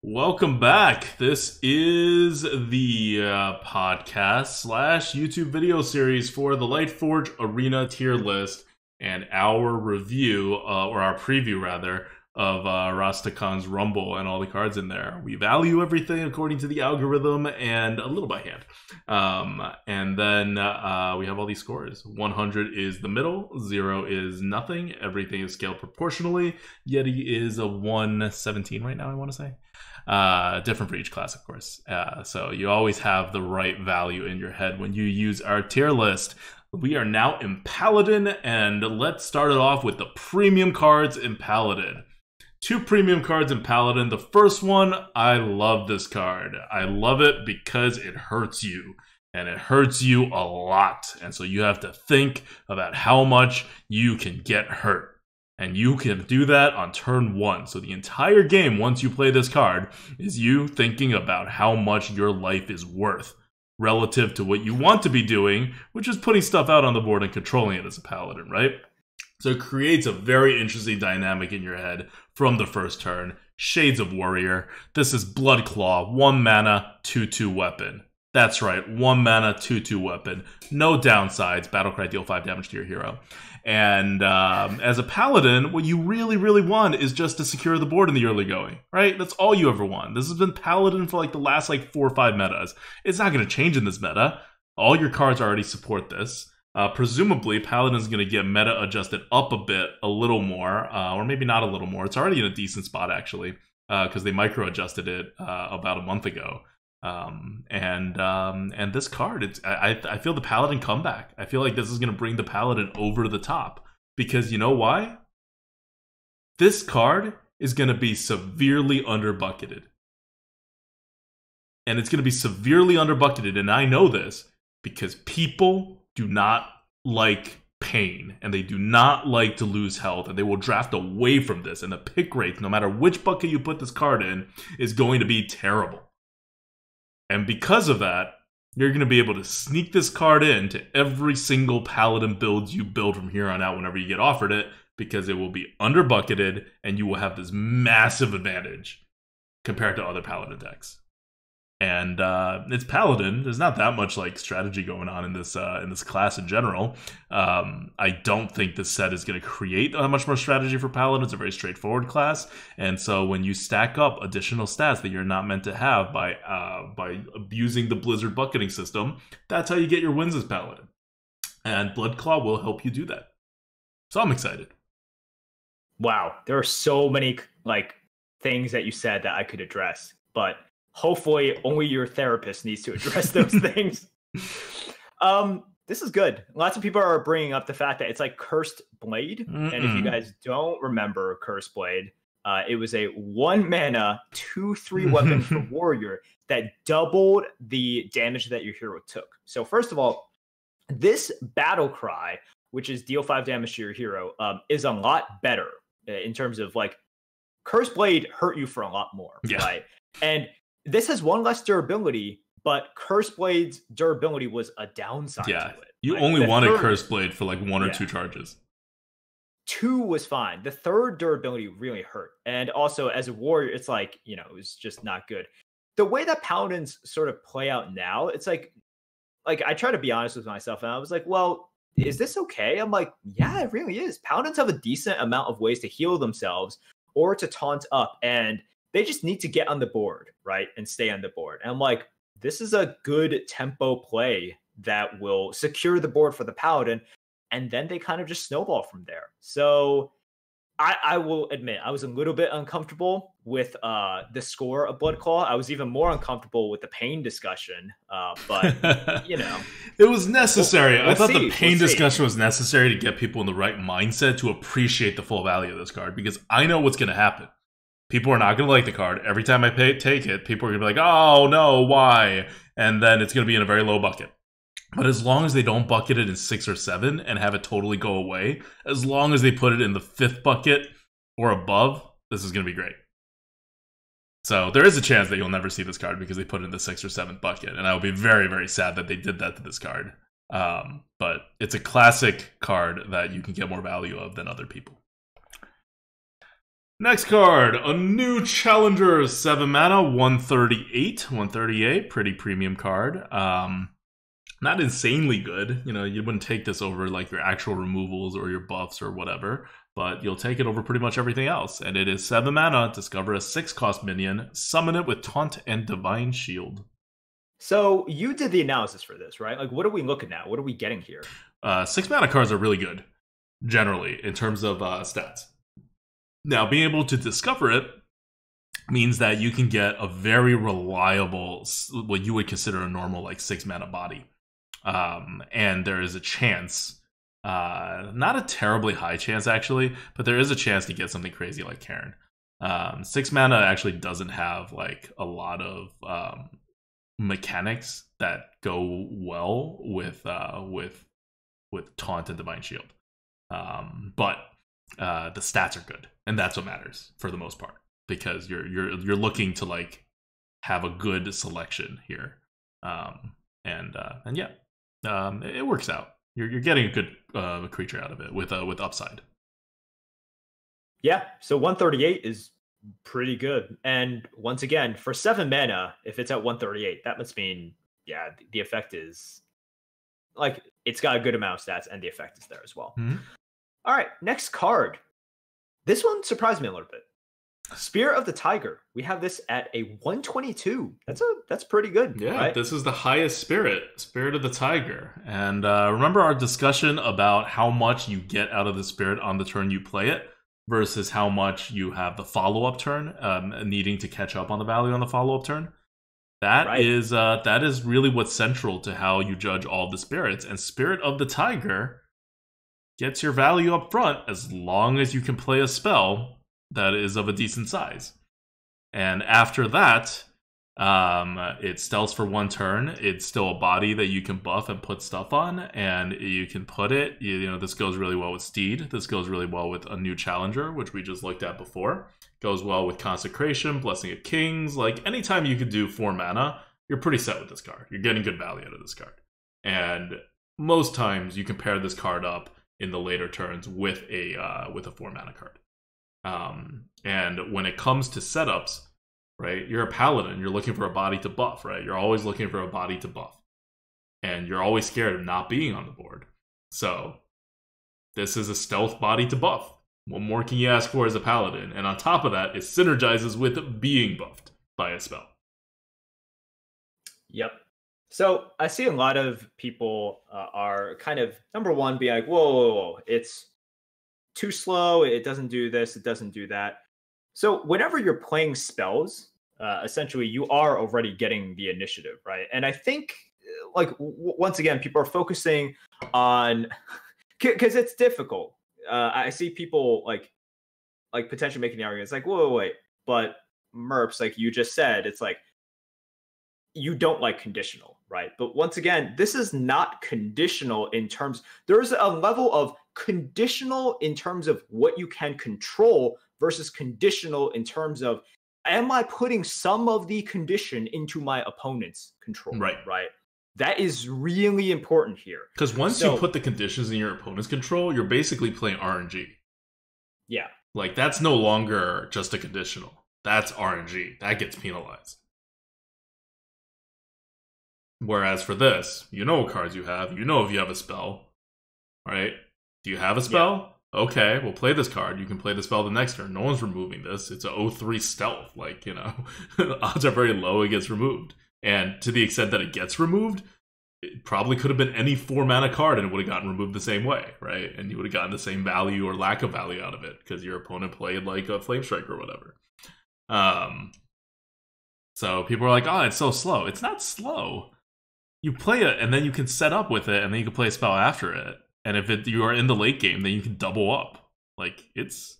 Welcome back. This is the podcast slash YouTube video series for the Lightforge Arena tier list and our review, or our preview rather, of Rastakhan's Rumble and all the cards in there. We value everything according to the algorithm and a little by hand. And then we have all these scores. 100 is the middle, 0 is nothing, everything is scaled proportionally. Yeti is a 117 right now, I want to say. Different for each class, of course. So you always have the right value in your head when you use our tier list. We are now in Paladin, and let's start it off with the premium cards in Paladin. 2 premium cards in Paladin. The first one, I love this card. I love it because it hurts you. And it hurts you a lot. And so you have to think about how much you can get hurt. And you can do that on turn 1. So the entire game, once you play this card, is you thinking about how much your life is worth relative to what you want to be doing, which is putting stuff out on the board and controlling it as a paladin, right? So it creates a very interesting dynamic in your head from the first turn. Shades of Warrior. This is Blood Claw, 1 mana, 2/2 weapon. That's right, 1 mana, 2/2 weapon. No downsides. Battlecry, deal 5 damage to your hero. And as a paladin, what you really, really want is just to secure the board in the early going, right? That's all you ever want. This has been paladin for like the last 4 or 5 metas. It's not going to change in this meta. All your cards already support this. Presumably, Paladin's going to get meta adjusted up a bit, a little more, or maybe not a little more. It's already in a decent spot, actually, because they micro adjusted it about a month ago. And this card, I feel the Paladin comeback. I feel like this is going to bring the Paladin over the top, because you know why? This card is going to be severely underbucketed. And it's going to be severely underbucketed, and I know this because people do not like pain, and they do not like to lose health, and they will draft away from this, and the pick rate, no matter which bucket you put this card in, is going to be terrible. And because of that, you're going to be able to sneak this card into every single Paladin build you build from here on out whenever you get offered it, because it will be underbucketed, and you will have this massive advantage compared to other Paladin decks. And it's Paladin. There's not that much strategy going on in this class in general. I don't think this set is going to create that much more strategy for Paladin. It's a very straightforward class, and so when you stack up additional stats that you're not meant to have by abusing the Blizzard bucketing system, that's how you get your wins as Paladin. And Bloodclaw will help you do that. So I'm excited. Wow, there are so many things that you said that I could address, but hopefully only your therapist needs to address those things. This is good. Lots of people are bringing up the fact that it's like Cursed Blade. And if you guys don't remember Cursed Blade, it was a 1 mana 2/3 weapon for warrior that doubled the damage that your hero took. So first of all, this battle cry, which is deal 5 damage to your hero, is a lot better in terms of Cursed Blade hurt you for a lot more, right? And this has 1 less durability, but Cursed Blade's durability was a downside to it. You only wanted Cursed Blade for 1 or 2 charges. 2 was fine. The third durability really hurt. And also, as a warrior, it's it was just not good. The way that Paladins sort of play out now, it's I try to be honest with myself, and I was like, well, is this okay? I'm like, yeah, it really is. Paladins have a decent amount of ways to heal themselves or to taunt up, and they just need to get on the board, right? And stay on the board. And I'm like, this is a good tempo play that will secure the board for the Paladin. And then they kind of just snowball from there. So I will admit, I was a little bit uncomfortable with the score of Bloodclaw. I was even more uncomfortable with the pain discussion. But, It was necessary. I thought the pain discussion was necessary to get people in the right mindset to appreciate the full value of this card. Because I know what's going to happen. People are not going to like the card. Every time I take it, people are going to be like, oh, no, why? And then it's going to be in a very low bucket. But as long as they don't bucket it in 6 or 7 and have it totally go away, as long as they put it in the 5th bucket or above, this is going to be great. So there is a chance that you'll never see this card because they put it in the 6th or 7th bucket. And I would be very, very sad that they did that to this card. But it's a classic card that you can get more value of than other people. Next card, a new challenger, 7 mana, 138. 138, pretty premium card. Not insanely good. You know, you wouldn't take this over like your actual removals or your buffs or whatever, but you'll take it over pretty much everything else. And it is 7 mana, discover a 6-cost minion, summon it with Taunt and Divine Shield. So you did the analysis for this, right? Like, what are we looking at? What are we getting here? 6 mana cards are really good, generally, in terms of stats. Now, being able to discover it means that you can get a very reliable, what you would consider a normal, like, 6 mana body. And there is a chance, not a terribly high chance actually, but there is a chance to get something crazy like Karen. 6 mana actually doesn't have, like, a lot of mechanics that go well with Taunt and Divine Shield. But the stats are good, and that's what matters for the most part, because you're looking to, like, have a good selection here, and yeah, it works out. You're getting a good creature out of it with upside. Yeah, so 138 is pretty good, and once again, for 7 mana, if it's at 138, that must mean, yeah, the effect is, like, it's got a good amount of stats, and the effect is there as well. Mm-hmm. All right, next card. This one surprised me a little bit. Spirit of the Tiger. We have this at a 122. That's pretty good. Yeah, right? This is the highest Spirit of the Tiger. And remember our discussion about how much you get out of the Spirit on the turn you play it versus how much you have the follow-up turn, needing to catch up on the value on the follow-up turn? That is really what's central to how you judge all the spirits. And Spirit of the Tiger gets your value up front as long as you can play a spell that is of a decent size. And after that, it stealths for 1 turn. It's still a body that you can buff and put stuff on, and you can put it, you know, this goes really well with Steed. This goes really well with a new challenger, which we just looked at before. Goes well with Consecration, Blessing of Kings. Like, anytime you could do 4 mana, you're pretty set with this card. You're getting good value out of this card. And most times you can pair this card up in the later turns with a 4 mana card. And when it comes to setups, right, you're a Paladin, you're looking for a body to buff, right? You're always looking for a body to buff. And you're always scared of not being on the board. So this is a stealth body to buff. What more can you ask for as a Paladin? And on top of that, it synergizes with being buffed by a spell. Yep. So I see a lot of people are kind of, number one, be like, whoa, it's too slow. It doesn't do this. It doesn't do that. So whenever you're playing spells, essentially you are already getting the initiative, right? And I think, like, once again, people are focusing on, because it's difficult. I see people like potentially making the argument. It's like, whoa, wait, but Merps, like you just said, it's like, you don't like conditional, right? But once again, this is not conditional in terms, there's a level of conditional in terms of what you can control versus conditional in terms of, am I putting some of the condition into my opponent's control? Right. That is really important here. Because once you put the conditions in your opponent's control, you're basically playing RNG. Yeah. Like, that's no longer just a conditional. That's RNG. That gets penalized. Whereas for this, you know what cards you have. You know if you have a spell. Right? Do you have a spell? Yeah. Okay, we'll play this card. You can play the spell the next turn. No one's removing this. It's a 0-3 stealth. Like, you know, the odds are very low it gets removed. And to the extent that it gets removed, it probably could have been any 4 mana card and it would have gotten removed the same way, right? And you would have gotten the same value or lack of value out of it because your opponent played like a Flame Strike or whatever. So people are like, oh, it's so slow. It's not slow. You play it and then you can set up with it and then you can play a spell after it. And if you are in the late game, then you can double up. Like, it's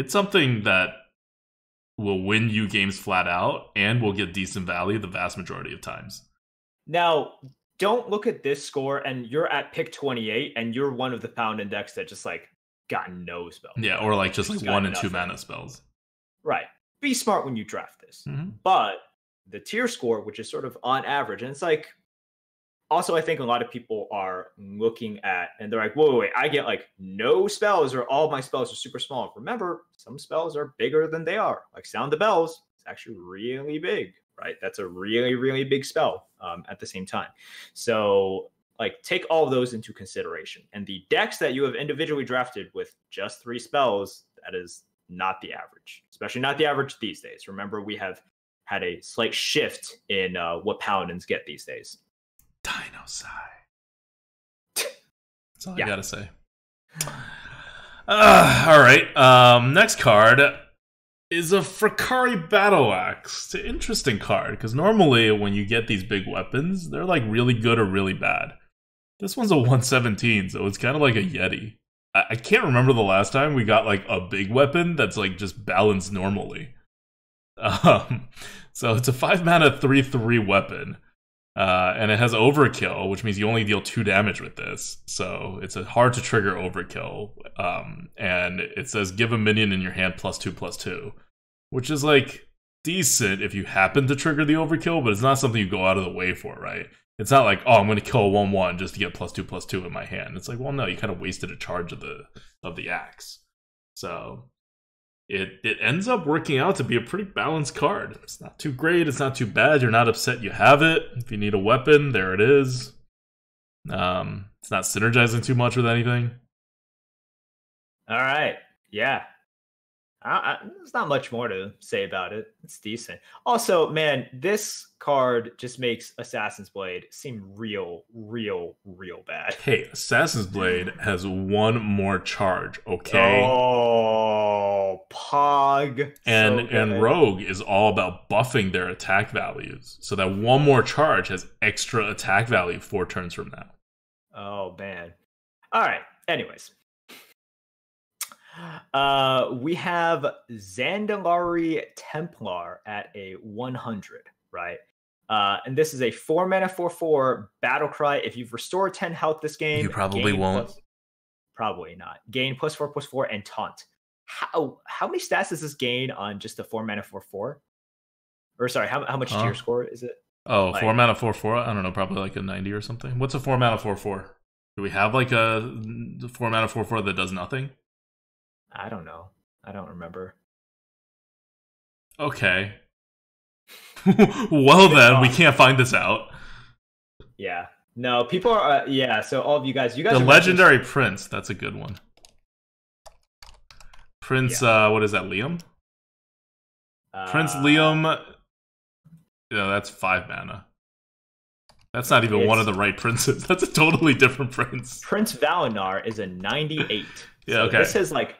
something that will win you games flat out and will get decent value the vast majority of times. Now, don't look at this score and you're at pick 28 and you're one of the pound index that just, like, got no spells. Yeah, or like just like 1 and 2 mana spells. Right. Be smart when you draft this. Mm-hmm. But the tier score, which is sort of on average, and it's like, also, I think a lot of people are looking at, and they're like, wait, I get like no spells, or all my spells are super small. Remember, some spells are bigger than they are. Like Sound the Bells, it's actually really big, right? That's a really, really big spell at the same time. So, like, take all of those into consideration. And the decks that you have individually drafted with just 3 spells, that is not the average, especially not the average these days. Remember, we have had a slight shift in what paladins get these days. Dinosai. That's all I gotta say. All right. Next card is a Africare Battle Axe. It's an interesting card because normally when you get these big weapons, they're like really good or really bad. This one's a 117, so it's kind of like a Yeti. I can't remember the last time we got like a big weapon that's like just balanced normally. So it's a 5-mana 3/3 weapon. And it has overkill, which means you only deal 2 damage with this. So it's a hard to trigger overkill. And it says give a minion in your hand +2/+2, which is like decent if you happen to trigger the overkill, but it's not something you go out of the way for, right? It's not like, oh, I'm going to kill a 1/1 just to get +2/+2 in my hand. It's like, well, no, you kind of wasted a charge of the axe. So it ends up working out to be a pretty balanced card. It's not too great, it's not too bad, you're not upset you have it. If you need a weapon, there it is. It's not synergizing too much with anything. All right, yeah. There's not much more to say about it. It's decent. Also, man, this card just makes Assassin's Blade seem real bad. Hey, Assassin's Blade has 1 more charge, okay? Oh, Pog. And Rogue is all about buffing their attack values. So that 1 more charge has extra attack value 4 turns from now. Oh, man. All right, anyways. We have Zandalari Templar at a 100, right? And this is a 4-mana 4/4 battle cry. If you've restored 10 health this game, you probably won't. Probably not. Gain +4/+4 and taunt. How many stats does this gain on just a 4-mana 4/4? Or sorry, how much tier score is it? Oh, like, 4-mana 4/4? I don't know, probably like a 90 or something. What's a 4-mana 4/4? Do we have like a 4-mana 4/4 that does nothing? I don't know. I don't remember. Okay. Well then, we can't find this out. Yeah. No, people are... yeah, so all of you guys... The Legendary Prince, that's a good one. Prince, what is that, Liam? Prince Liam... Yeah, that's 5 mana. That's not even one of the right princes. That's a totally different prince. Prince Valinar is a 98. Yeah, so okay. This is like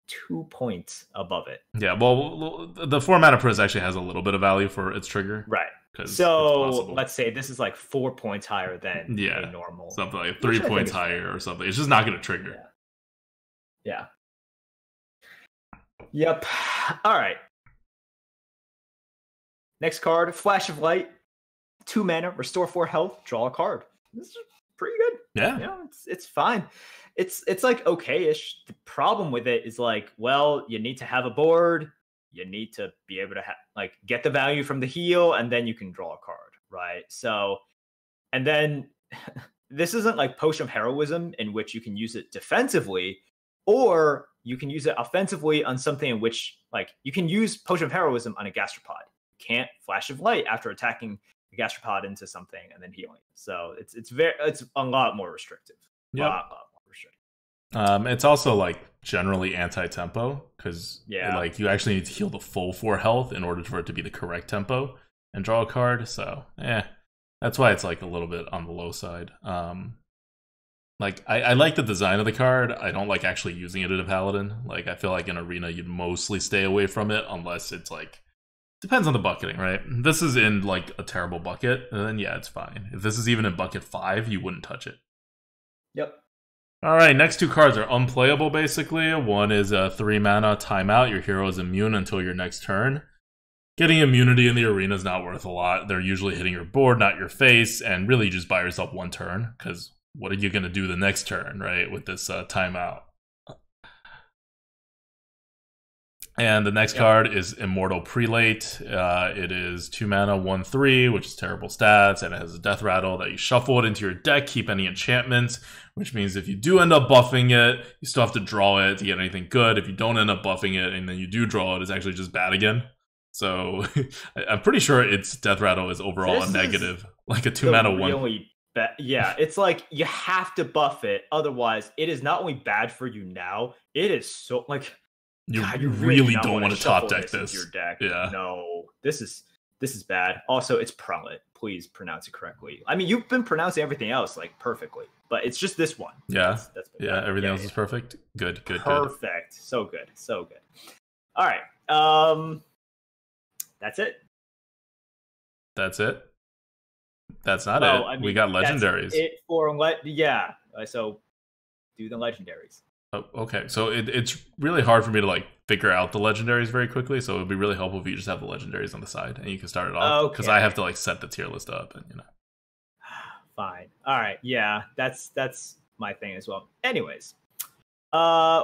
2 points above it. Yeah, well, the 4-mana prince actually has a little bit of value for its trigger. Right. So let's say this is like 4 points higher than a normal. Something like 3 points higher or something. It's just not going to trigger. Yeah. Yep. All right. Next card, Flash of Light. 2 mana, restore 4 health, draw a card. This is pretty good. Yeah. It's fine. It's like okay-ish. The problem with it is like, well, you need to have a board. You need to be able to like get the value from the heal, and then you can draw a card, right? So, and then this isn't like Potion of Heroism in which you can use it defensively, or you can use it offensively on something in which like you can use Potion of Heroism on a gastropod. You can't Flash of Light after attacking the gastropod into something and then healing. So it's a lot more restrictive. Yeah. A lot more restrictive. It's also like generally anti-tempo because like you actually need to heal the full 4 health in order for it to be the correct tempo and draw a card. So that's why it's like a little bit on the low side. Like I like the design of the card. I don't like actually using it in a paladin. Like I feel like in arena you'd mostly stay away from it unless it's like depends on the bucketing, right? This is in like a terrible bucket, and then it's fine. If this is even in bucket 5, you wouldn't touch it. Yep. All right, next 2 cards are unplayable, basically. One is a 3-mana timeout. Your hero is immune until your next turn. Getting immunity in the arena is not worth a lot. They're usually hitting your board, not your face, and really you just buy yourself 1 turn, because what are you going to do the next turn, right, with this timeout? And the next card is Immortal Prelate. It is 2 mana, 1/3, which is terrible stats, and it has a death rattle that you shuffle it into your deck, keep any enchantments, which means if you do end up buffing it, you still have to draw it to get anything good. If you don't end up buffing it and then you do draw it, it's actually just bad again. So I'm pretty sure its death rattle is overall a negative, like a 2 mana 1. Yeah, it's like you have to buff it, otherwise it is not only bad for you now, it is so like you really don't want to top deck this. Your deck. Yeah. No, this is bad. Also, it's Prelate. Please pronounce it correctly. I mean, you've been pronouncing everything else like perfectly, but it's just this one. Yeah. That's everything else is perfect. Good. Perfect. So good. All right. That's it. That's not it. I mean, we got legendaries. That's it for so do the legendaries. Oh, okay. So it's really hard for me to like figure out the legendaries very quickly. So it would be really helpful if you just have the legendaries on the side and you can start it off because I have to like set the tier list up and Fine. All right. Yeah, that's my thing as well. Anyways,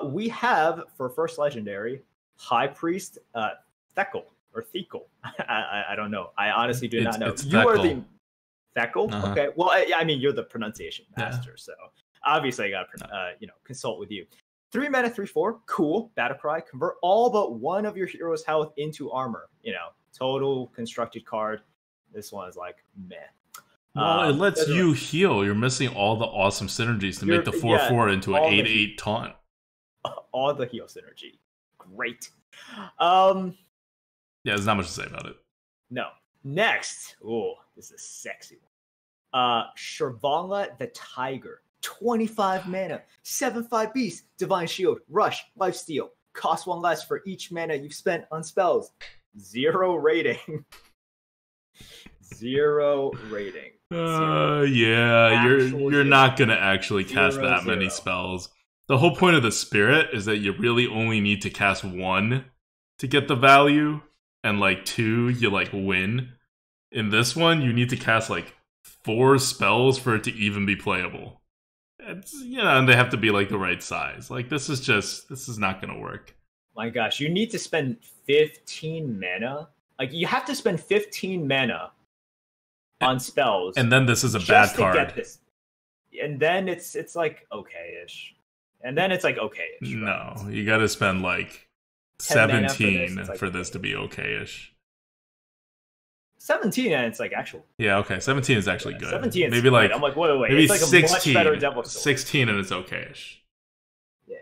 we have for first legendary High Priest Thekel or Thekel. I don't know. I honestly do not know. You are the Thekel. Uh-huh. Okay. Well, I mean, you're the pronunciation master, so obviously I got to consult with you. 3 mana, 3/4. Cool. Battle cry. Convert all but one of your hero's health into armor. Total constructed card. This one is like meh. Well, it lets you heal. You're missing all the awesome synergies to make the 4/4 into an 8/8 taunt. All the heal synergy. Great. Yeah, there's not much to say about it. No. Next. Oh, this is a sexy one. Shirvanga the Tiger. 25 mana. 7/5 beast. Divine Shield. Rush. Lifesteal. Cost 1 less for each mana you've spent on spells. 0 rating. 0 rating. You're not gonna actually cast that many spells. The whole point of the Spirit is that you really only need to cast 1 to get the value, and like 2 you like win. In this one, you need to cast like 4 spells for it to even be playable. It's and they have to be like the right size. Like this is not gonna work. My gosh, you need to spend 15 mana. Like you have to spend 15 mana on spells, and then this is a bad card. Get this. And then it's like okay-ish. And then it's like okay-ish. Right? No, you got to spend like 17 for this to be okay-ish. 17 and it's like actual. Yeah, okay. 17 is actually good. 17 maybe like I'm like wait. Maybe it's like 16. A much better Devil Sword. 16 and it's okay-ish. Yeah.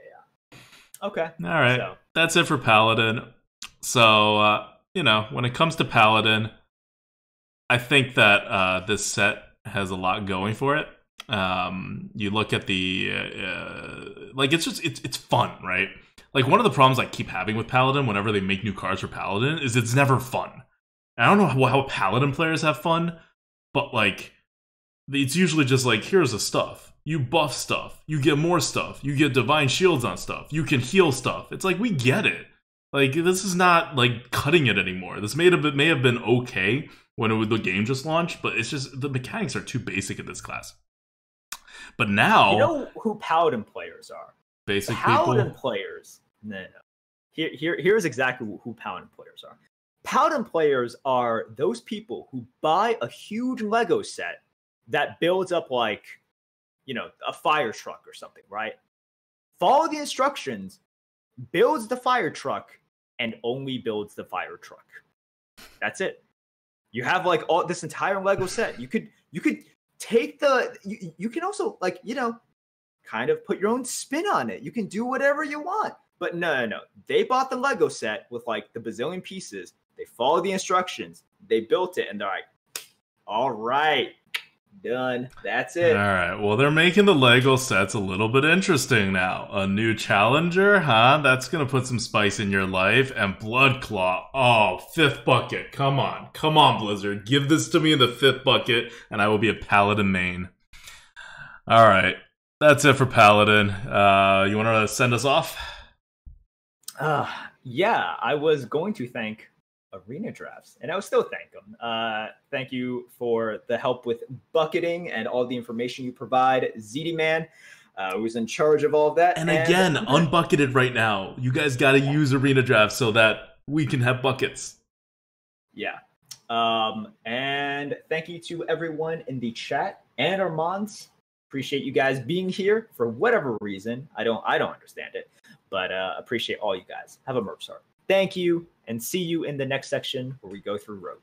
Okay. All right. So. That's it for Paladin. So when it comes to Paladin, I think that this set has a lot going for it. You look at the it's fun, right? Like one of the problems I keep having with Paladin whenever they make new cards for Paladin is it's never fun. I don't know how Paladin players have fun, but like it's usually just like here's the stuff. You buff stuff, you get more stuff, you get divine shields on stuff, you can heal stuff. It's like we get it. Like this is not like cutting it anymore. This may have been okay when the game just launched, but it's just the mechanics are too basic in this class. But now you know who Paladin players are. Basic Paladin people? Players. No. Here's exactly who Paladin players are. Paladin players are those people who buy a huge Lego set that builds up like, a fire truck or something, right? Follow the instructions, builds the fire truck, and only builds the fire truck. That's it. You have like all this entire Lego set. You could take you can also like, kind of put your own spin on it. You can do whatever you want. But no. They bought the Lego set with like the bazillion pieces. They followed the instructions. They built it and they're like, all right, done. That's it. All right. Well, they're making the Lego sets a little bit interesting now. A new challenger, huh? That's going to put some spice in your life. And Bloodclaw. Oh, 5th bucket. Come on, Blizzard. Give this to me in the 5th bucket, and I will be a Paladin main. All right. That's it for Paladin. You want to send us off? Yeah, I was going to thank Arena Drafts, and I will still thank them. Thank you for the help with bucketing and all the information you provide, ZD Man. who's in charge of all of that. And again, unbucketed right now. You guys got to use Arena Draft so that we can have buckets. Yeah. And thank you to everyone in the chat and our mods. Appreciate you guys being here for whatever reason. I don't understand it, but appreciate all you guys. Have a Merp Start. Thank you, and see you in the next section where we go through Rogue.